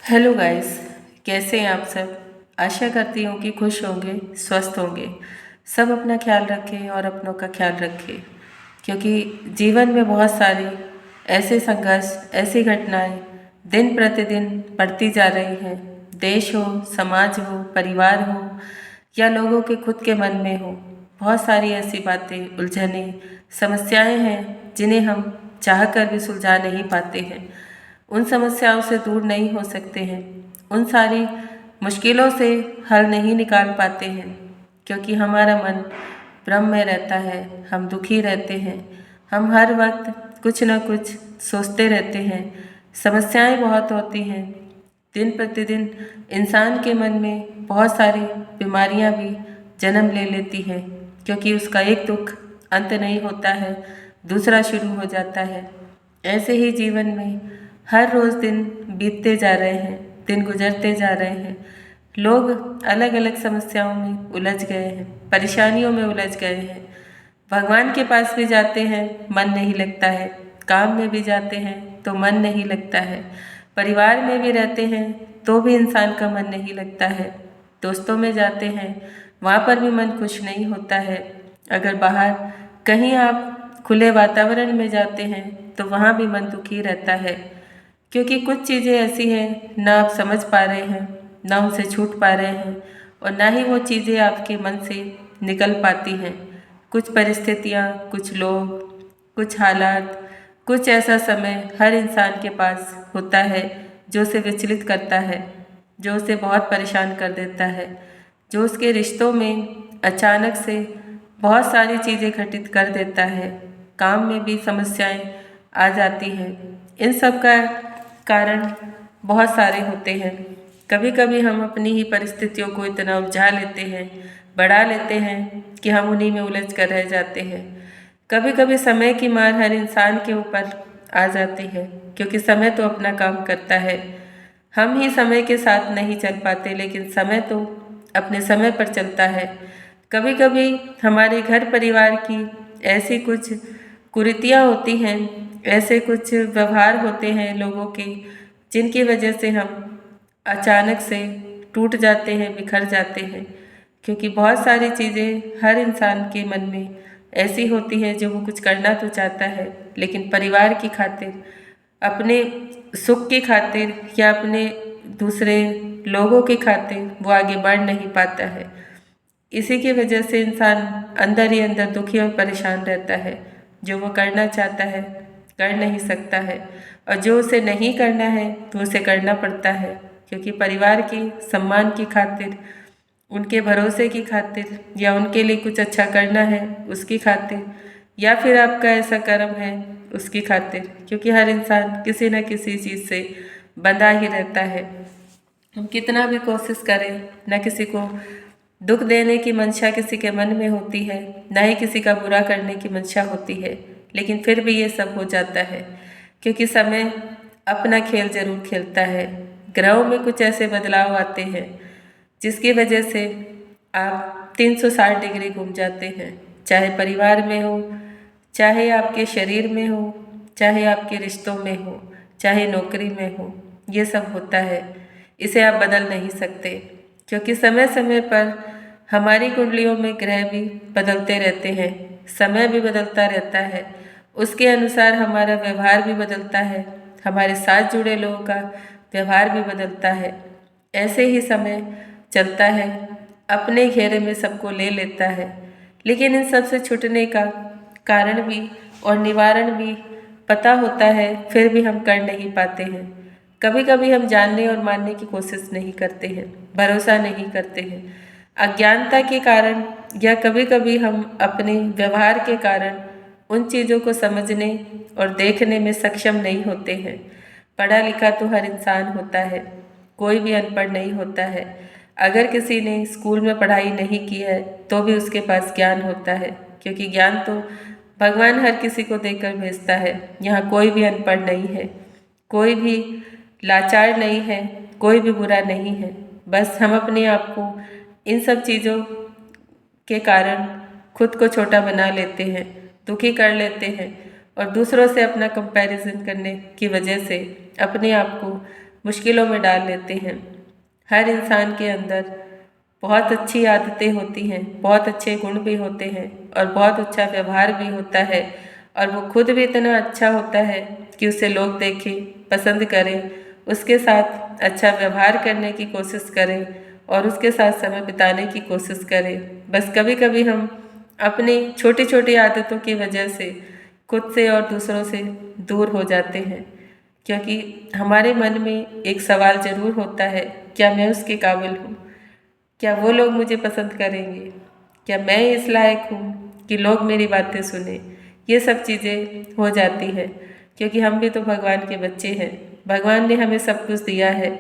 Hello guys. कैसे हैं आप सब। आशा करती हूँ कि खुश होंगे, स्वस्थ होंगे। सब अपना ख्याल रखें और अपनों का ख्याल रखें, क्योंकि जीवन में बहुत सारे ऐसे संघर्ष, ऐसी घटनाएं दिन प्रतिदिन बढ़ती जा रही हैं। देश हो, समाज हो, परिवार हो या लोगों के खुद के मन में हो, बहुत सारी ऐसी बातें, उलझने, समस्याएं हैं जिन्हें हम चाह कर भी सुलझा नहीं पाते हैं। उन समस्याओं से दूर नहीं हो सकते हैं, उन सारी मुश्किलों से हल नहीं निकाल पाते हैं, क्योंकि हमारा मन भ्रम में रहता है, हम दुखी रहते हैं, हम हर वक्त कुछ न कुछ सोचते रहते हैं। समस्याएं बहुत होती हैं। दिन प्रतिदिन इंसान के मन में बहुत सारी बीमारियां भी जन्म ले लेती हैं, क्योंकि उसका एक दुख अंत नहीं होता है, दूसरा शुरू हो जाता है। ऐसे ही जीवन में हर रोज़ दिन बीतते जा रहे हैं, दिन गुजरते जा रहे हैं। लोग अलग अलग समस्याओं में उलझ गए हैं, परेशानियों में उलझ गए हैं। भगवान के पास भी जाते हैं, मन नहीं लगता है। काम में भी जाते हैं तो मन नहीं लगता है। परिवार में भी रहते हैं तो भी इंसान का मन नहीं लगता है। दोस्तों में जाते हैं, वहाँ पर भी मन खुश नहीं होता है। अगर बाहर कहीं आप खुले वातावरण में जाते हैं तो वहाँ भी मन दुखी रहता है, क्योंकि कुछ चीज़ें ऐसी हैं ना आप समझ पा रहे हैं, ना उनसे छूट पा रहे हैं, और ना ही वो चीज़ें आपके मन से निकल पाती हैं। कुछ परिस्थितियाँ, कुछ लोग, कुछ हालात, कुछ ऐसा समय हर इंसान के पास होता है जो उसे विचलित करता है, जो उसे बहुत परेशान कर देता है, जो उसके रिश्तों में अचानक से बहुत सारी चीज़ें घटित कर देता है। काम में भी समस्याएं आ जाती हैं। इन सब का कारण बहुत सारे होते हैं। कभी कभी हम अपनी ही परिस्थितियों को इतना उलझा लेते हैं, बढ़ा लेते हैं कि हम उन्हीं में उलझ कर रह जाते हैं। कभी कभी समय की मार हर इंसान के ऊपर आ जाती है, क्योंकि समय तो अपना काम करता है। हम ही समय के साथ नहीं चल पाते, लेकिन समय तो अपने समय पर चलता है। कभी कभी हमारे घर परिवार की ऐसी कुछ कुरीतियाँ होती हैं, ऐसे कुछ व्यवहार होते हैं लोगों के, जिनकी वजह से हम अचानक से टूट जाते हैं, बिखर जाते हैं। क्योंकि बहुत सारी चीज़ें हर इंसान के मन में ऐसी होती हैं जो वो कुछ करना तो चाहता है, लेकिन परिवार की खातिर, अपने सुख की खातिर या अपने दूसरे लोगों की खातिर वो आगे बढ़ नहीं पाता है। इसी की वजह से इंसान अंदर ही अंदर दुखी और परेशान रहता है। जो वो करना चाहता है कर नहीं सकता है, और जो उसे नहीं करना है तो उसे करना पड़ता है, क्योंकि परिवार की सम्मान की खातिर, उनके भरोसे की खातिर, या उनके लिए कुछ अच्छा करना है उसकी खातिर, या फिर आपका ऐसा कर्म है उसकी खातिर, क्योंकि हर इंसान किसी न किसी चीज़ से बंधा ही रहता है। हम कितना भी कोशिश करें, न किसी को दुख देने की मंशा किसी के मन में होती है, न ही किसी का बुरा करने की मंशा होती है, लेकिन फिर भी ये सब हो जाता है, क्योंकि समय अपना खेल जरूर खेलता है। ग्रहों में कुछ ऐसे बदलाव आते हैं जिसकी वजह से आप 360 डिग्री घूम जाते हैं। चाहे परिवार में हो, चाहे आपके शरीर में हो, चाहे आपके रिश्तों में हो, चाहे नौकरी में हो, ये सब होता है। इसे आप बदल नहीं सकते, क्योंकि समय समय पर हमारी कुंडलियों में ग्रह भी बदलते रहते हैं, समय भी बदलता रहता है। उसके अनुसार हमारा व्यवहार भी बदलता है, हमारे साथ जुड़े लोगों का व्यवहार भी बदलता है। ऐसे ही समय चलता है, अपने घेरे में सबको ले लेता है, लेकिन इन सब से छूटने का कारण भी और निवारण भी पता होता है, फिर भी हम कर नहीं पाते हैं। कभी कभी हम जानने और मानने की कोशिश नहीं करते हैं, भरोसा नहीं करते हैं, अज्ञानता के कारण, या कभी कभी हम अपने व्यवहार के कारण उन चीज़ों को समझने और देखने में सक्षम नहीं होते हैं। पढ़ा लिखा तो हर इंसान होता है, कोई भी अनपढ़ नहीं होता है। अगर किसी ने स्कूल में पढ़ाई नहीं की है तो भी उसके पास ज्ञान होता है, क्योंकि ज्ञान तो भगवान हर किसी को देकर भेजता है। यहाँ कोई भी अनपढ़ नहीं है, कोई भी लाचार नहीं है, कोई भी बुरा नहीं है। बस हम अपने आप को इन सब चीज़ों के कारण खुद को छोटा बना लेते हैं, दुखी कर लेते हैं, और दूसरों से अपना कंपैरिजन करने की वजह से अपने आप को मुश्किलों में डाल लेते हैं। हर इंसान के अंदर बहुत अच्छी आदतें होती हैं, बहुत अच्छे गुण भी होते हैं और बहुत अच्छा व्यवहार भी होता है, और वो खुद भी इतना अच्छा होता है कि उसे लोग देखें, पसंद करें, उसके साथ अच्छा व्यवहार करने की कोशिश करें और उसके साथ समय बिताने की कोशिश करें। बस कभी कभी हम अपनी छोटी छोटी आदतों की वजह से खुद से और दूसरों से दूर हो जाते हैं, क्योंकि हमारे मन में एक सवाल ज़रूर होता है, क्या मैं उसके काबिल हूँ? क्या वो लोग मुझे पसंद करेंगे? क्या मैं इस लायक हूँ कि लोग मेरी बातें सुने? ये सब चीज़ें हो जाती है, क्योंकि हम भी तो भगवान के बच्चे हैं। भगवान ने हमें सब कुछ दिया है।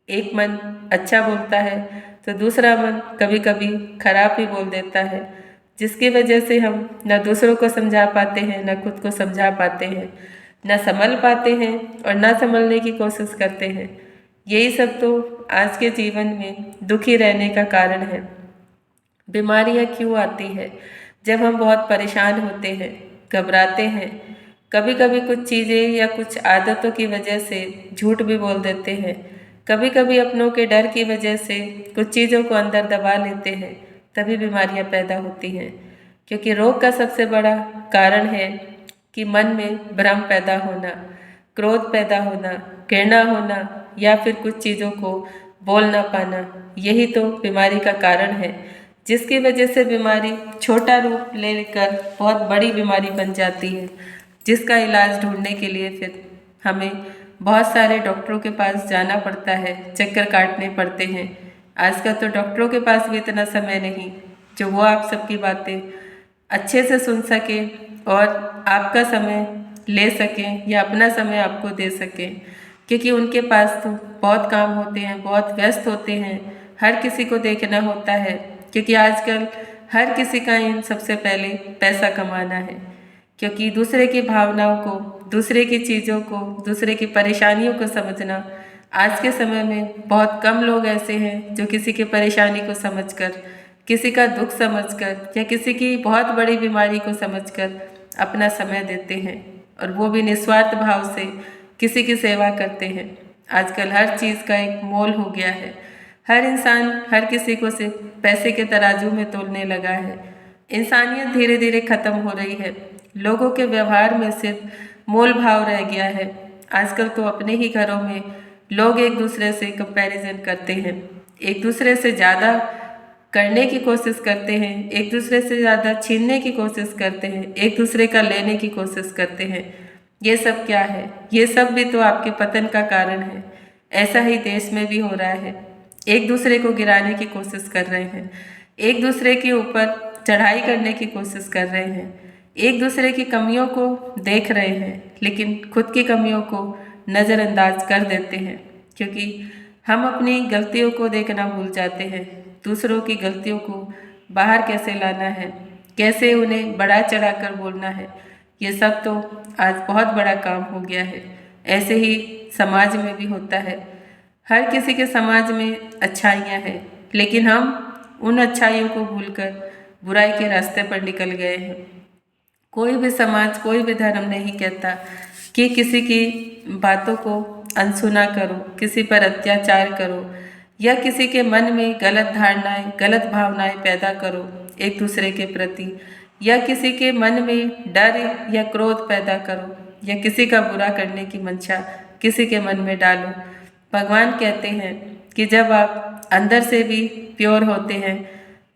एक मन अच्छा बोलता है तो दूसरा मन कभी कभी खराब भी बोल देता है, जिसकी वजह से हम न दूसरों को समझा पाते हैं, न खुद को समझा पाते हैं, न संभल पाते हैं और न संभलने की कोशिश करते हैं। यही सब तो आज के जीवन में दुखी रहने का कारण है। बीमारियां क्यों आती है? जब हम बहुत परेशान होते हैं, घबराते हैं, कभी कभी कुछ चीज़ें या कुछ आदतों की वजह से झूठ भी बोल देते हैं, कभी कभी अपनों के डर की वजह से कुछ चीज़ों को अंदर दबा लेते हैं, तभी बीमारियां पैदा होती हैं। क्योंकि रोग का सबसे बड़ा कारण है कि मन में भ्रम पैदा होना, क्रोध पैदा होना, घृणा होना या फिर कुछ चीज़ों को बोल ना पाना। यही तो बीमारी का कारण है, जिसकी वजह से बीमारी छोटा रूप लेकर बहुत बड़ी बीमारी बन जाती है, जिसका इलाज ढूंढने के लिए फिर हमें बहुत सारे डॉक्टरों के पास जाना पड़ता है, चक्कर काटने पड़ते हैं। आजकल तो डॉक्टरों के पास भी इतना समय नहीं जो वो आप सबकी बातें अच्छे से सुन सके और आपका समय ले सकें या अपना समय आपको दे सकें, क्योंकि उनके पास तो बहुत काम होते हैं, बहुत व्यस्त होते हैं, हर किसी को देखना होता है। क्योंकि आजकल हर किसी का इन सबसे पहले पैसा कमाना है, क्योंकि दूसरे की भावनाओं को, दूसरे की चीज़ों को, दूसरे की परेशानियों को समझना आज के समय में बहुत कम लोग ऐसे हैं जो किसी की परेशानी को समझकर, किसी का दुख समझकर या किसी की बहुत बड़ी बीमारी को समझकर अपना समय देते हैं, और वो भी निस्वार्थ भाव से किसी की सेवा करते हैं। आजकल हर चीज़ का एक मोल हो गया है। हर इंसान हर किसी को सिर्फ पैसे के तराजू में तोलने लगा है। इंसानियत धीरे धीरे खत्म हो रही है। लोगों के व्यवहार में सिर्फ मोल भाव रह गया है। आजकल तो अपने ही घरों में लोग एक दूसरे से कंपैरिजन करते हैं, एक दूसरे से ज़्यादा करने की कोशिश करते हैं, एक दूसरे से ज़्यादा छीनने की कोशिश करते हैं, एक दूसरे का लेने की कोशिश करते हैं। ये सब क्या है? ये सब भी तो आपके पतन का कारण है। ऐसा ही देश में भी हो रहा है। एक दूसरे को गिराने की कोशिश कर रहे हैं, एक दूसरे के ऊपर चढ़ाई करने की कोशिश कर रहे हैं, एक दूसरे की कमियों को देख रहे हैं, लेकिन खुद की कमियों को नज़रअंदाज कर देते हैं, क्योंकि हम अपनी गलतियों को देखना भूल जाते हैं। दूसरों की गलतियों को बाहर कैसे लाना है, कैसे उन्हें बढ़ा चढ़ा कर बोलना है, ये सब तो आज बहुत बड़ा काम हो गया है। ऐसे ही समाज में भी होता है। हर किसी के समाज में अच्छाइयाँ हैं, लेकिन हम उन अच्छाइयों को भूलकर बुराई के रास्ते पर निकल गए हैं। कोई भी समाज, कोई भी धर्म नहीं कहता कि किसी की बातों को अनसुना करो, किसी पर अत्याचार करो या किसी के मन में गलत धारणाएं, गलत भावनाएं पैदा करो एक दूसरे के प्रति, या किसी के मन में डर या क्रोध पैदा करो या किसी का बुरा करने की मंशा किसी के मन में डालो। भगवान कहते हैं कि जब आप अंदर से भी प्योर होते हैं,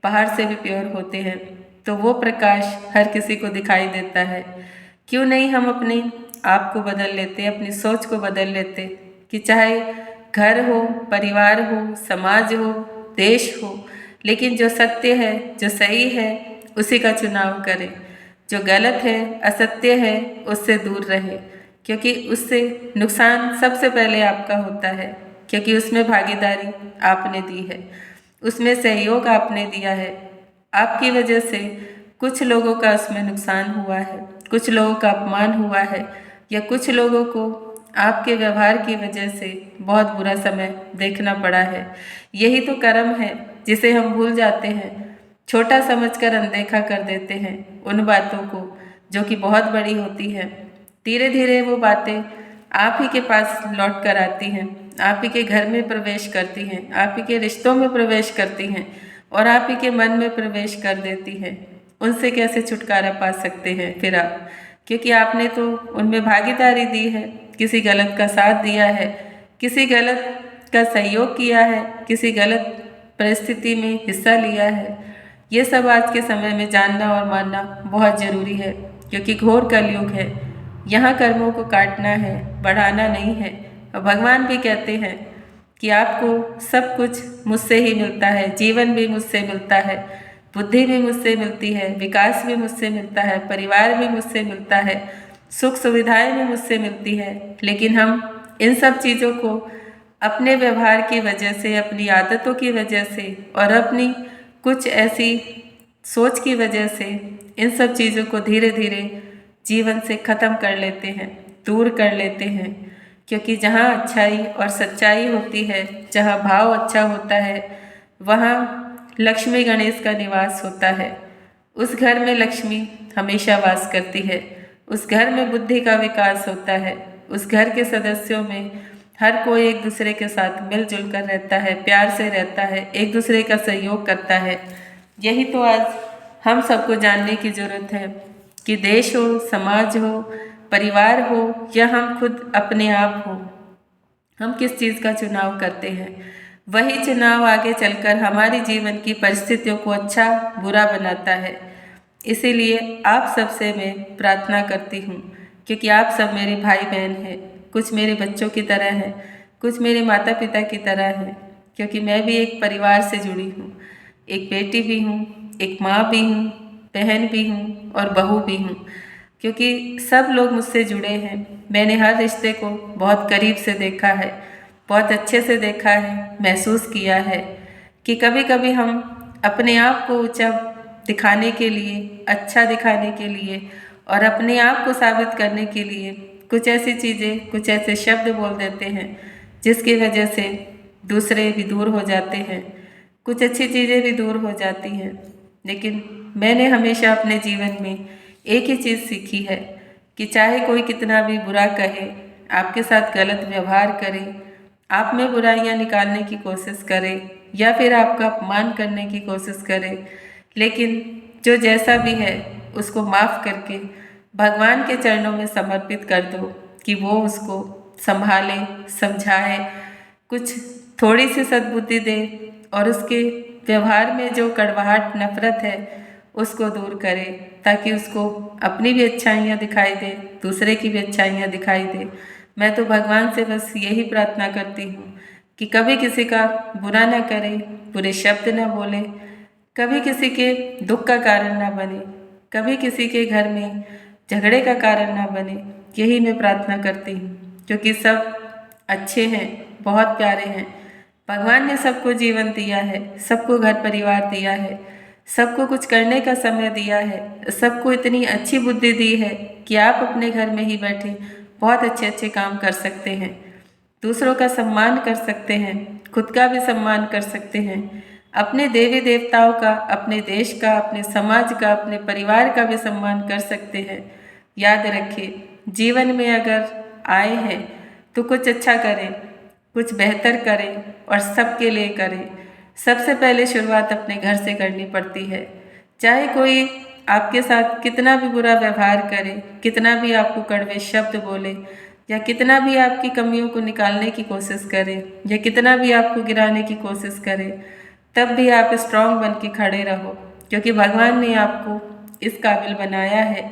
बाहर से भी प्योर होते हैं, तो वो प्रकाश हर किसी को दिखाई देता है। क्यों नहीं हम अपने आप को बदल लेते, अपनी सोच को बदल लेते, कि चाहे घर हो, परिवार हो, समाज हो, देश हो, लेकिन जो सत्य है, जो सही है, उसी का चुनाव करें। जो गलत है, असत्य है, उससे दूर रहे, क्योंकि उससे नुकसान सबसे पहले आपका होता है, क्योंकि उसमें भागीदारी आपने दी है, उसमें सहयोग आपने दिया है। आपकी वजह से कुछ लोगों का उसमें नुकसान हुआ है, कुछ लोगों का अपमान हुआ है, या कुछ लोगों को आपके व्यवहार की वजह से बहुत बुरा समय देखना पड़ा है। यही तो कर्म है जिसे हम भूल जाते हैं, छोटा समझकर अनदेखा कर देते हैं उन बातों को जो कि बहुत बड़ी होती हैं। धीरे धीरे वो बातें आप ही के पास लौट कर आती हैं, आप ही के घर में प्रवेश करती हैं, आप ही के रिश्तों में प्रवेश करती हैं और आप ही के मन में प्रवेश कर देती हैं। उनसे कैसे छुटकारा पा सकते हैं फिर आप? क्योंकि आपने तो उनमें भागीदारी दी है, किसी गलत का साथ दिया है, किसी गलत का सहयोग किया है, किसी गलत परिस्थिति में हिस्सा लिया है। ये सब आज के समय में जानना और मानना बहुत ज़रूरी है, क्योंकि घोर कलयुग है। यहाँ कर्मों को काटना है, बढ़ाना नहीं है। और भगवान भी कहते हैं कि आपको सब कुछ मुझसे ही मिलता है, जीवन भी मुझसे मिलता है, बुद्धि भी मुझसे मिलती है, विकास भी मुझसे मिलता है, परिवार भी मुझसे मिलता है, सुख सुविधाएं भी मुझसे मिलती है। लेकिन हम इन सब चीज़ों को अपने व्यवहार की वजह से, अपनी आदतों की वजह से और अपनी कुछ ऐसी सोच की वजह से इन सब चीज़ों को धीरे धीरे जीवन से ख़त्म कर लेते हैं, दूर कर लेते हैं। क्योंकि जहाँ अच्छाई और सच्चाई होती है, जहाँ भाव अच्छा होता है, वहाँ लक्ष्मी गणेश का निवास होता है। उस घर में लक्ष्मी हमेशा वास करती है, उस घर में बुद्धि का विकास होता है, उस घर के सदस्यों में हर कोई एक दूसरे के साथ मिलजुल कर रहता है, प्यार से रहता है, एक दूसरे का सहयोग करता है। यही तो आज हम सबको जानने की ज़रूरत है कि देश हो, समाज हो, परिवार हो या हम खुद अपने आप हो, हम किस चीज़ का चुनाव करते हैं। वही चुनाव आगे चलकर हमारी जीवन की परिस्थितियों को अच्छा बुरा बनाता है। इसीलिए आप सबसे मैं प्रार्थना करती हूँ, क्योंकि आप सब मेरे भाई बहन हैं, कुछ मेरे बच्चों की तरह हैं, कुछ मेरे माता पिता की तरह हैं, क्योंकि मैं भी एक परिवार से जुड़ी हूँ, एक बेटी भी हूँ, एक माँ भी हूँ, बहन भी हूँ और बहू भी हूँ। क्योंकि सब लोग मुझसे जुड़े हैं, मैंने हर रिश्ते को बहुत करीब से देखा है, बहुत अच्छे से देखा है, महसूस किया है कि कभी कभी हम अपने आप को ऊंचा दिखाने के लिए, अच्छा दिखाने के लिए और अपने आप को साबित करने के लिए कुछ ऐसी चीज़ें, कुछ ऐसे शब्द बोल देते हैं जिसकी वजह से दूसरे भी दूर हो जाते हैं, कुछ अच्छी चीज़ें भी दूर हो जाती हैं। लेकिन मैंने हमेशा अपने जीवन में एक ही चीज़ सीखी है कि चाहे कोई कितना भी बुरा कहे, आपके साथ गलत व्यवहार करे, आप में बुराइयां निकालने की कोशिश करे या फिर आपका अपमान करने की कोशिश करे, लेकिन जो जैसा भी है उसको माफ़ करके भगवान के चरणों में समर्पित कर दो कि वो उसको संभाले, समझाए, कुछ थोड़ी सी सद्बुद्धि दे और उसके व्यवहार में जो कड़वाहट, नफरत है उसको दूर करे, ताकि उसको अपनी भी अच्छाइयाँ दिखाई दे, दूसरे की भी अच्छाइयाँ दिखाई दे। मैं तो भगवान से बस यही प्रार्थना करती हूँ कि कभी किसी का बुरा ना करे, बुरे शब्द ना बोले, कभी किसी के दुख का कारण ना बने, कभी किसी के घर में झगड़े का कारण ना बने। यही मैं प्रार्थना करती हूँ, क्योंकि सब अच्छे हैं, बहुत प्यारे हैं। भगवान ने सबको जीवन दिया है, सबको घर परिवार दिया है, सबको कुछ करने का समय दिया है, सबको इतनी अच्छी बुद्धि दी है कि आप अपने घर में ही बैठे बहुत अच्छे अच्छे काम कर सकते हैं, दूसरों का सम्मान कर सकते हैं, खुद का भी सम्मान कर सकते हैं, अपने देवी देवताओं का, अपने देश का, अपने समाज का, अपने परिवार का भी सम्मान कर सकते हैं। याद रखिए, जीवन में अगर आए हैं तो कुछ अच्छा करें, कुछ बेहतर करें और सबके लिए करें। सबसे पहले शुरुआत अपने घर से करनी पड़ती है। चाहे कोई आपके साथ कितना भी बुरा व्यवहार करे, कितना भी आपको कड़वे शब्द बोले या कितना भी आपकी कमियों को निकालने की कोशिश करे या कितना भी आपको गिराने की कोशिश करे, तब भी आप स्ट्रांग बन के खड़े रहो, क्योंकि भगवान ने आपको इस काबिल बनाया है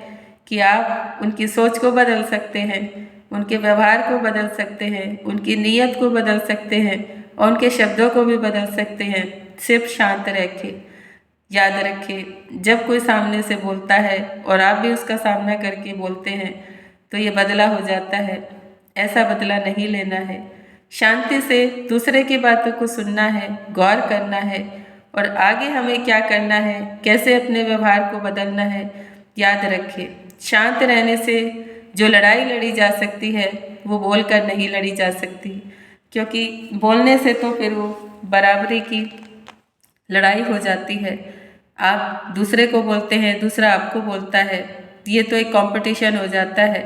कि आप उनकी सोच को बदल सकते हैं, उनके व्यवहार को बदल सकते हैं, उनकी नीयत को बदल सकते हैं और उनके शब्दों को भी बदल सकते हैं, सिर्फ शांत रह के। याद रखिए, जब कोई सामने से बोलता है और आप भी उसका सामना करके बोलते हैं तो ये बदला हो जाता है। ऐसा बदला नहीं लेना है, शांति से दूसरे की बातों को सुनना है, गौर करना है और आगे हमें क्या करना है, कैसे अपने व्यवहार को बदलना है। याद रखिए, शांत रहने से जो लड़ाई लड़ी जा सकती है वो बोलकर नहीं लड़ी जा सकती, क्योंकि बोलने से तो फिर वो बराबरी की लड़ाई हो जाती है। आप दूसरे को बोलते हैं, दूसरा आपको बोलता है, ये तो एक कंपटीशन हो जाता है।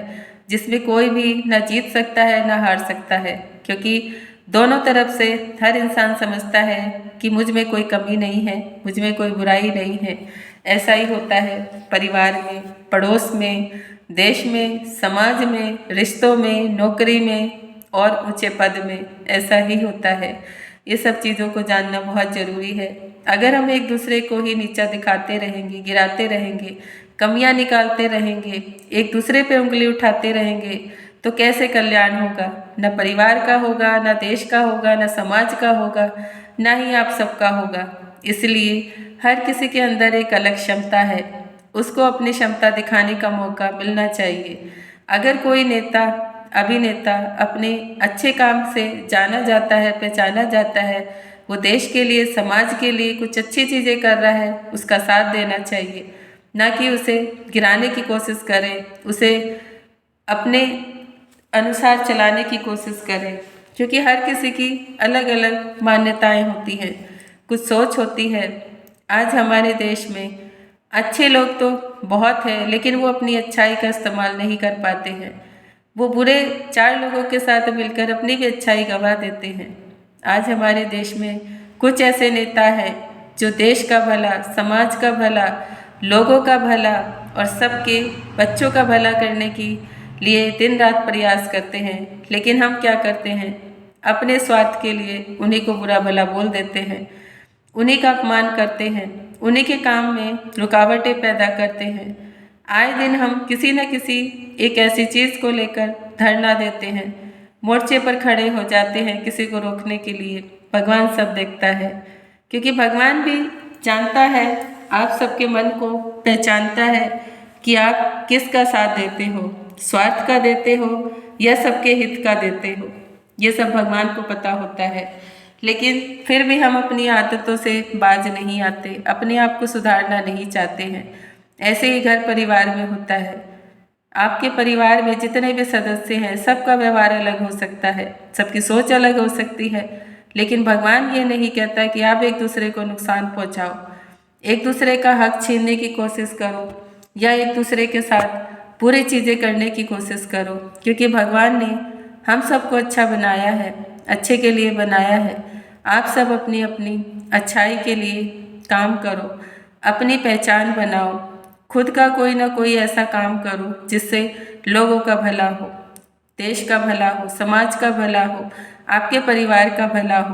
जिसमें कोई भी ना जीत सकता है ना हार सकता है, क्योंकि दोनों तरफ से हर इंसान समझता है कि मुझ में कोई कमी नहीं है, मुझ में कोई बुराई नहीं है। ऐसा ही होता है परिवार में, पड़ोस में, देश में, समाज में, रिश्तों में, नौकरी में और ऊंचे पद में ऐसा ही होता है। ये सब चीज़ों को जानना बहुत ज़रूरी है। अगर हम एक दूसरे को ही नीचा दिखाते रहेंगे, गिराते रहेंगे, कमियां निकालते रहेंगे, एक दूसरे पे उंगली उठाते रहेंगे, तो कैसे कल्याण होगा? न परिवार का होगा, न देश का होगा, न समाज का होगा, न ही आप सबका होगा। इसलिए हर किसी के अंदर एक अलग क्षमता है, उसको अपनी क्षमता दिखाने का मौका मिलना चाहिए। अगर कोई नेता, अभिनेता अपने अच्छे काम से जाना जाता है, पहचाना जाता है, वो देश के लिए, समाज के लिए कुछ अच्छी चीज़ें कर रहा है, उसका साथ देना चाहिए, ना कि उसे गिराने की कोशिश करें, उसे अपने अनुसार चलाने की कोशिश करें। क्योंकि हर किसी की अलग अलग मान्यताएं होती हैं, कुछ सोच होती है। आज हमारे देश में अच्छे लोग तो बहुत हैं, लेकिन वो अपनी अच्छाई का इस्तेमाल नहीं कर पाते हैं। वो बुरे 4 लोगों के साथ मिलकर अपनी भी अच्छाई गंवा देते हैं। आज हमारे देश में कुछ ऐसे नेता हैं जो देश का भला, समाज का भला, लोगों का भला और सबके बच्चों का भला करने की लिए दिन रात प्रयास करते हैं। लेकिन हम क्या करते हैं? अपने स्वार्थ के लिए उन्हीं को बुरा भला बोल देते हैं, उन्हीं का अपमान करते हैं, उन्हीं के काम में रुकावटें पैदा करते हैं। आए दिन हम किसी न किसी एक ऐसी चीज़ को लेकर धरना देते हैं, मोर्चे पर खड़े हो जाते हैं किसी को रोकने के लिए। भगवान सब देखता है, क्योंकि भगवान भी जानता है, आप सबके मन को पहचानता है कि आप किसका साथ देते हो, स्वार्थ का देते हो या सबके हित का देते हो। ये सब भगवान को पता होता है। लेकिन फिर भी हम अपनी आदतों से बाज नहीं आते, अपने आप को सुधारना नहीं चाहते हैं। ऐसे ही घर परिवार में होता है। आपके परिवार में जितने भी सदस्य हैं, सबका व्यवहार अलग हो सकता है, सबकी सोच अलग हो सकती है, लेकिन भगवान ये नहीं कहता कि आप एक दूसरे को नुकसान पहुंचाओ, एक दूसरे का हक छीनने की कोशिश करो या एक दूसरे के साथ बुरी चीज़ें करने की कोशिश करो। क्योंकि भगवान ने हम सबको अच्छा बनाया है, अच्छे के लिए बनाया है। आप सब अपनी अपनी अच्छाई के लिए काम करो, अपनी पहचान बनाओ, खुद का कोई ना कोई ऐसा काम करो जिससे लोगों का भला हो, देश का भला हो, समाज का भला हो, आपके परिवार का भला हो।